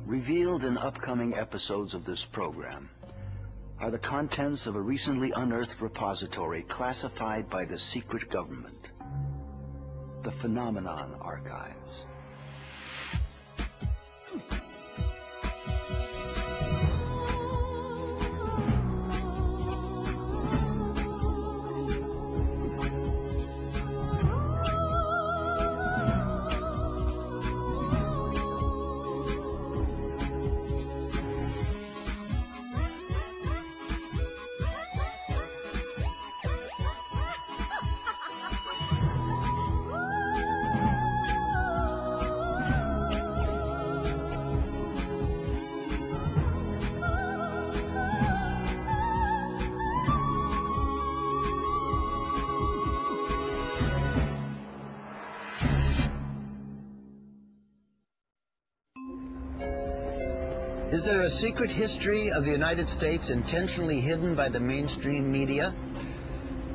Revealed in upcoming episodes of this program are the contents of a recently unearthed repository classified by the secret government, the Phenomenon Archives. Is there a secret history of the United States intentionally hidden by the mainstream media?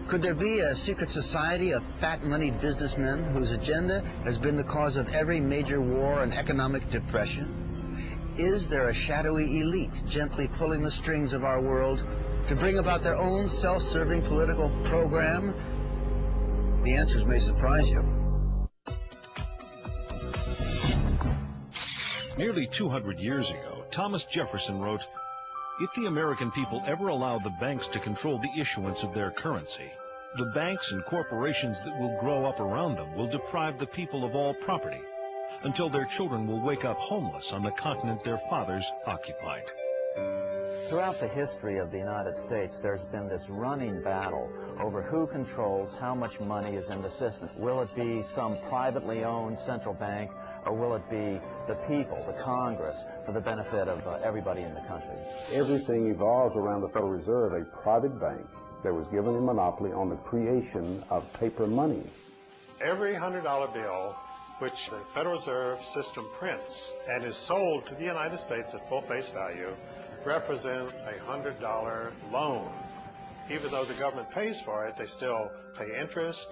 Could there be a secret society of fat-moneyed businessmen whose agenda has been the cause of every major war and economic depression? Is there a shadowy elite gently pulling the strings of our world to bring about their own self-serving political program? The answers may surprise you. Nearly 200 years ago, Thomas Jefferson wrote, "If the American people ever allow the banks to control the issuance of their currency, the banks and corporations that will grow up around them will deprive the people of all property, until their children will wake up homeless on the continent their fathers occupied." Throughout the history of the United States, there's been this running battle over who controls how much money is in the system. Will it be some privately owned central bank, or will it be the people, the Congress, for the benefit of everybody in the country? Everything evolves around the Federal Reserve, a private bank that was given a monopoly on the creation of paper money. Every $100 bill which the Federal Reserve System prints and is sold to the United States at full face value represents a $100 loan. Even though the government pays for it, they still pay interest.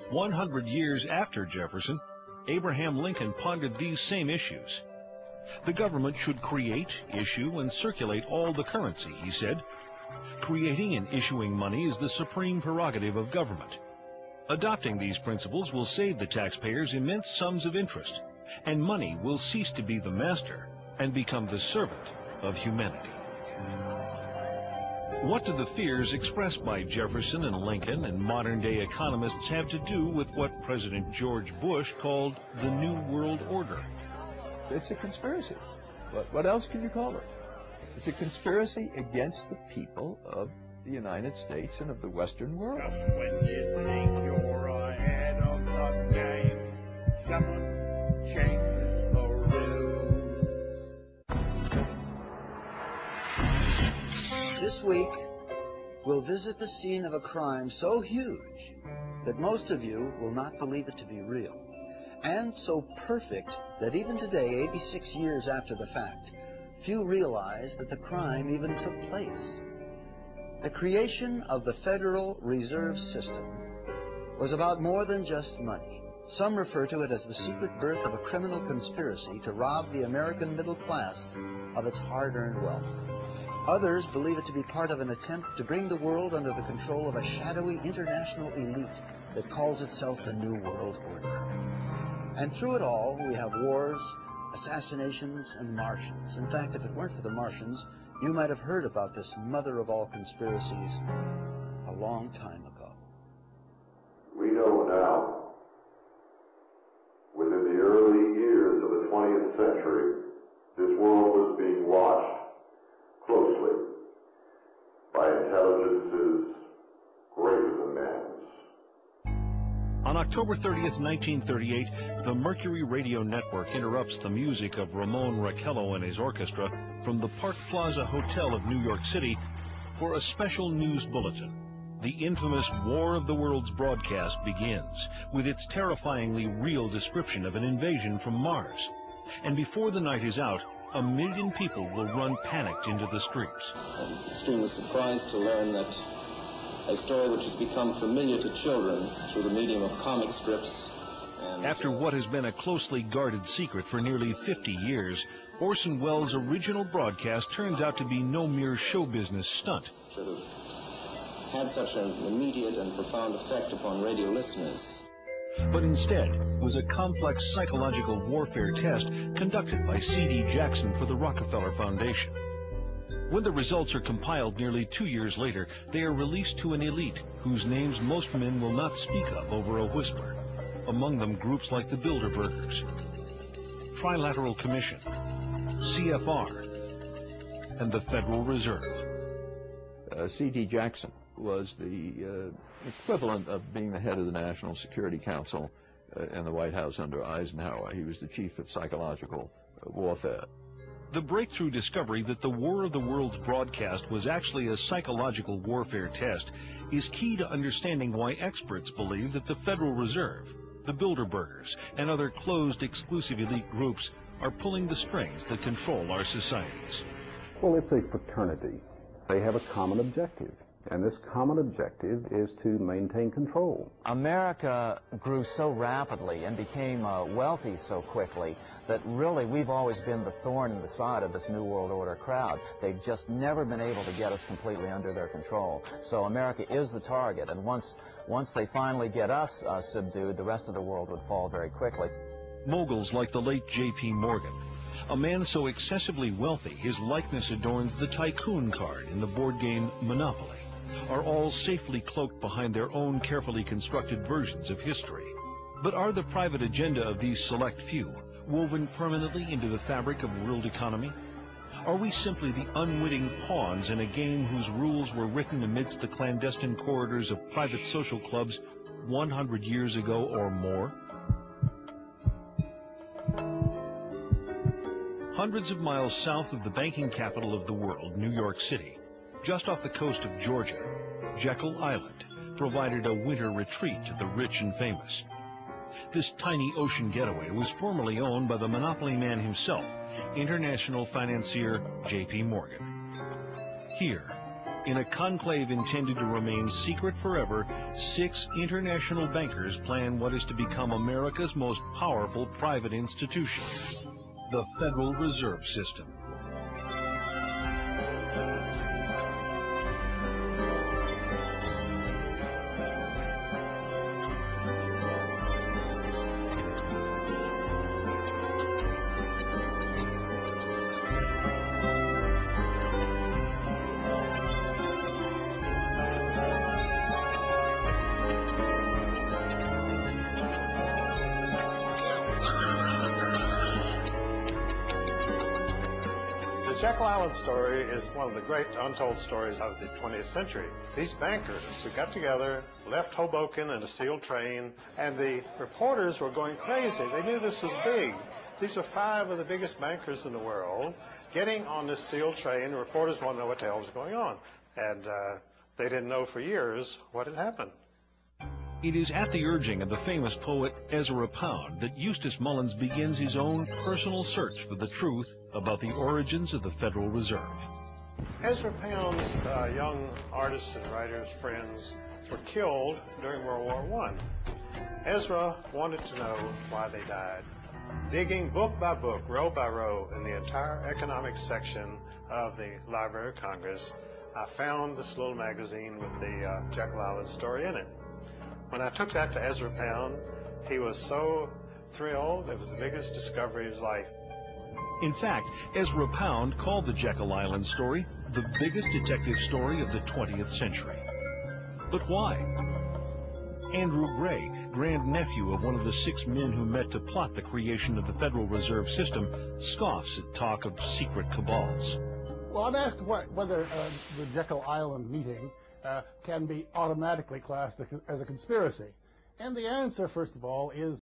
100 years after Jefferson, Abraham Lincoln pondered these same issues. The government should create, issue, and circulate all the currency, he said. Creating and issuing money is the supreme prerogative of government. Adopting these principles will save the taxpayers immense sums of interest, and money will cease to be the master and become the servant of humanity. What do the fears expressed by Jefferson and Lincoln and modern-day economists have to do with what President George Bush called the New World Order? It's a conspiracy. What else can you call it? It's a conspiracy against the people of the United States and of the Western world. Just when you think you're ahead of the game, someone changes the rules. This week, we'll visit the scene of a crime so huge that most of you will not believe it to be real, and so perfect that even today, 86 years after the fact, few realize that the crime even took place. The creation of the Federal Reserve System was about more than just money. Some refer to it as the secret birth of a criminal conspiracy to rob the American middle class of its hard-earned wealth. Others believe it to be part of an attempt to bring the world under the control of a shadowy international elite that calls itself the New World Order. And through it all, we have wars, assassinations, and Martians. In fact, if it weren't for the Martians, you might have heard about this mother of all conspiracies a long time ago. We know now, within the early years of the 20th century, this world was being watched closely by intelligences greater than man's. On October 30th, 1938, the Mercury Radio Network interrupts the music of Ramon Raquello and his orchestra from the Park Plaza Hotel of New York City for a special news bulletin. The infamous War of the Worlds broadcast begins with its terrifyingly real description of an invasion from Mars. And before the night is out, 1 million people will run panicked into the streets. I'm extremely surprised to learn that a story which has become familiar to children through the medium of comic strips. After what has been a closely guarded secret for nearly 50 years, Orson Welles' original broadcast turns out to be no mere show business stunt. Should have had such an immediate and profound effect upon radio listeners. But instead was a complex psychological warfare test conducted by C.D. Jackson for the Rockefeller Foundation. When the results are compiled nearly 2 years later, they are released to an elite whose names most men will not speak of over a whisper. Among them groups like the Bilderbergers, Trilateral Commission, CFR, and the Federal Reserve. C.D. Jackson was the equivalent of being the head of the National Security Council in the White House under Eisenhower. He was the chief of psychological warfare. The breakthrough discovery that the War of the Worlds broadcast was actually a psychological warfare test is key to understanding why experts believe that the Federal Reserve, the Bilderbergers, and other closed exclusive elite groups are pulling the strings that control our societies. Well, it's a fraternity. They have a common objective, and this common objective is to maintain control. America grew so rapidly and became wealthy so quickly that really we've always been the thorn in the side of this New World Order crowd. They've just never been able to get us completely under their control. So America is the target, and once they finally get us subdued, the rest of the world would fall very quickly. Moguls like the late J.P. Morgan, a man so excessively wealthy his likeness adorns the tycoon card in the board game Monopoly, are all safely cloaked behind their own carefully constructed versions of history. But are the private agenda of these select few woven permanently into the fabric of world economy? Are we simply the unwitting pawns in a game whose rules were written amidst the clandestine corridors of private social clubs 100 years ago or more? Hundreds of miles south of the banking capital of the world, New York City, just off the coast of Georgia, Jekyll Island provided a winter retreat to the rich and famous. This tiny ocean getaway was formerly owned by the monopoly man himself, international financier J.P. Morgan. Here, in a conclave intended to remain secret forever, 6 international bankers plan what is to become America's most powerful private institution, the Federal Reserve System. The Jekyll Island story is one of the great untold stories of the 20th century. These bankers who got together, left Hoboken in a sealed train, and the reporters were going crazy. They knew this was big. These were 5 of the biggest bankers in the world getting on this sealed train. The reporters wanted to know what the hell was going on. And they didn't know for years what had happened. It is at the urging of the famous poet Ezra Pound that Eustace Mullins begins his own personal search for the truth about the origins of the Federal Reserve. Ezra Pound's young artists and writers, friends, were killed during World War I. Ezra wanted to know why they died. Digging book by book, row by row, in the entire economics section of the Library of Congress, I found this little magazine with the Jekyll Island story in it. When I took that to Ezra Pound, he was so thrilled. It was the biggest discovery of his life. In fact, Ezra Pound called the Jekyll Island story the biggest detective story of the 20th century. But why? Andrew Gray, grandnephew of one of the 6 men who met to plot the creation of the Federal Reserve System, scoffs at talk of secret cabals. Well, I'm asked whether the Jekyll Island meeting can be automatically classed as a conspiracy. And the answer, first of all, is